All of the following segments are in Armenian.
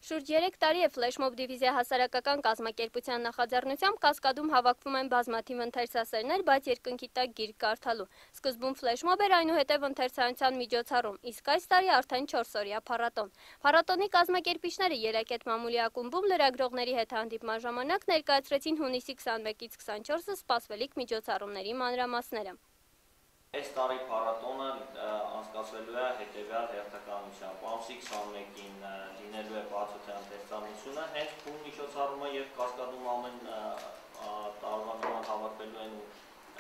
Շուրջ 3 տարի է ֆլեշմոբ դիվիզիա հասարակական կազմակերպության նախաձեռնությամբ Կասկադում հավաքվում են բազմաթիվ ընթերցասերներ, բայց երկնքի տակ գիրք կարդալու։ Սկզբում ֆլեշմոբ էր, այնուհետև ընթերցանության միջոցառում, իսկ այս տարի արդեն 4-օրյա փառատոն։ Փառատոնի կազմակերպիչները Երակետ մամուլի ակումբում լրագրողների հետ հանդիպման ժամանակ ներկայացրեցին հունիսի 21-ից 24-ը սպասվելիք միջոցառումների մանրամասները։ Այս տարի փառատոնը անցկացվելու է հետևյալ հերթականությամբ։ Ամսի 21-ին լինելու է բացօթյա ընթերցանությունը, հենց փուլ միջոցառումը եւ Կասկադում ամեն տարվա նման հավաքվելու են ու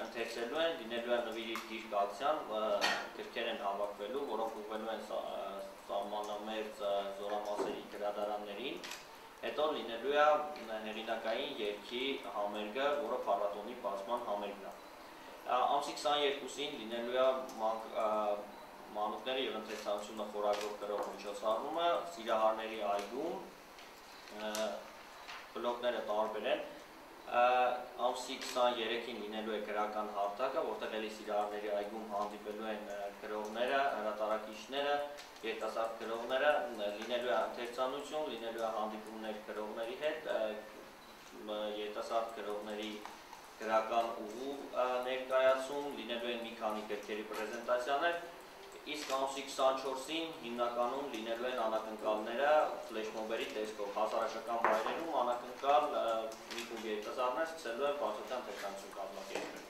ընթերցելու են, լինելու է նվիրիր գիրք ակցիան, գրքեր են հավաքվելու, որոնք ուղղվելու են սահմանամերձ զորամասերի գրադարաններին, հետո լինելու է հեղինակային երգի համերգը, որը փառատոնի բացման համերգն է։ Ամսի 22-ին լինելու է մանուկները եւ ընթերցանությունը խորագրով կրող միջոցառումը Սիրահարների այգում, բլոկները տարբեր են։ Ամսի 23-ին լինելու է գրական հարթակը, որտեղ էլի Սիրահարների այգում հանդիպելու են գրողները, հրատարակիչները, երիտասարդ գրողները, լինելու է ընթերցանություն, լինելու է հանդիպումներ գրողների հետ, երիտասարդ գրողների գրական ուղու ներկայացում, լինելու են մի քանի գրքերի պրեզենտացիաներ, իսկ ամսի 24-ին հիմնականում լինելու են անակնկալները ֆլեշմոբերի տեսքով, հասարակական վայրերում անակնկալ մի քանի երիտասարդներ սկսելու են բացօթյա ընթերցանություն կազմակերպել։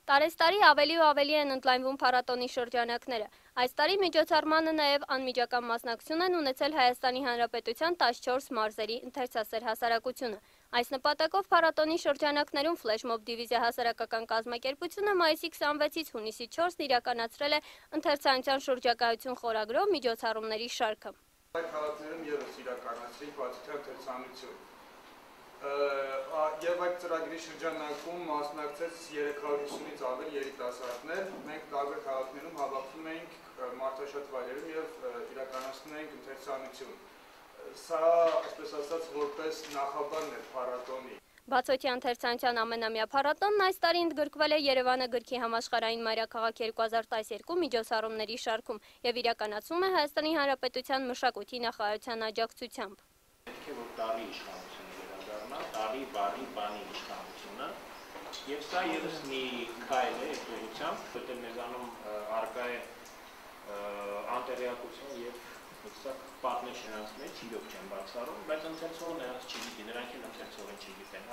Տարեստարի ավելի ու ավելի են ընդլայնվում փառատոնի շրջանակները։ Այս տարի միջոցառմանը նաև անմիջական մասնակցություն են ունեցել Հայաստանի Հանրապետության 14 մարզերի ընթերցասեր հասարակությունը։ Այս նպատակով փառատոնի շրջանակներում ֆլեշմոբ դիվիզիա հասարակական կազմակերպությունը մայիսի 26-ից հունիսի 4-ն իրականացրել է ընթերցանության շրջագայություն խորագրով միջոցառումների շարքը։ Այդ քաղաքներում ևս իրականացրի բացօթյա ընթերցանություն։ Եվ այդ ծրագրի շրջանակում մասնակցեց 350-ից ավել երիտասարդներ, մենք տարբեր քաղաքներում հավաքվում էինք մարդաշատ վայրերում եւ իրականացնում էինք ընթերցանություն։ Սա, այսպես ասած, որպես նախաբանն էր փառատոնի։ Բացօթյա ընթերցանության ամենամյա փառատոնն այս տարի ընդգրկվել է Երևանը գրքի համաշխարհային մայրաքաղաք 2012 միջոցառումների շարքում եւ իրականացվում է Հայաստանի Հանրապետության մշակույթի նախարարության աջակցությամբ։ Պետք է որ տարի իշխանությունը վերադառնա, տարի բարի բանի իշխանությունը, եւ սա եւս մի քայլ է այդ ուղղությամբ, որտեղ մեզանում արկա է անտեղյակություն եւ սա պատմիչ նրանց մեջ իրոք չեն բացառում, բայց ընթերցողը նրանց չգիտի, նրանք էլ ընթերցողը չգիտեն։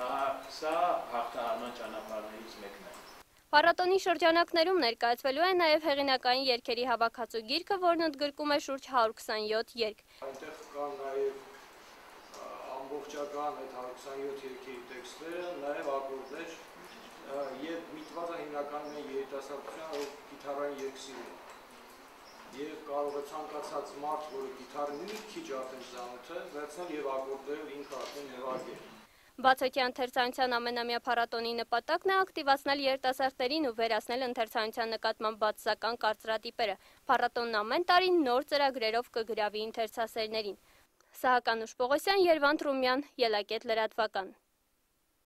Սա հաղթահարման ճանապարհներից մեկն է։ Փառատոնի շրջանակներում ներկայացվելու է նաև հեղինակային երգերի հավաքածու գիրքը, որն ընդգրկում է շուրջ 127 երգ։ Այնտեղ կան նաև ամբողջական այդ 127 երգերի տեքստերը, նաև ակորդներ, եւ միտվածը հիմնականում է երիտասարդության, ով գիտարային երգ սիրում։ Եվ կարող է ցանկացած մարդ, որը գիտարն մի քիչ արդեն ծանոթ է, վերցնել եւ ակորդերով ինքը արդեն նվագել։ Բացօթյա ընթերցանության ամենամյա փառատոնի նպատակն է ակտիվացնել երիտասարդներին ու վերացնել ընթերցանության նկատմամբ բացասական կարծրատիպերը։ Փառատոնն ամեն տարի նոր ծրագրերով կգրավի ընթերցասերներին։ Սահական Ուշպողոսյան, Երվանդ Ռումյան, Ելակետ լրատվական։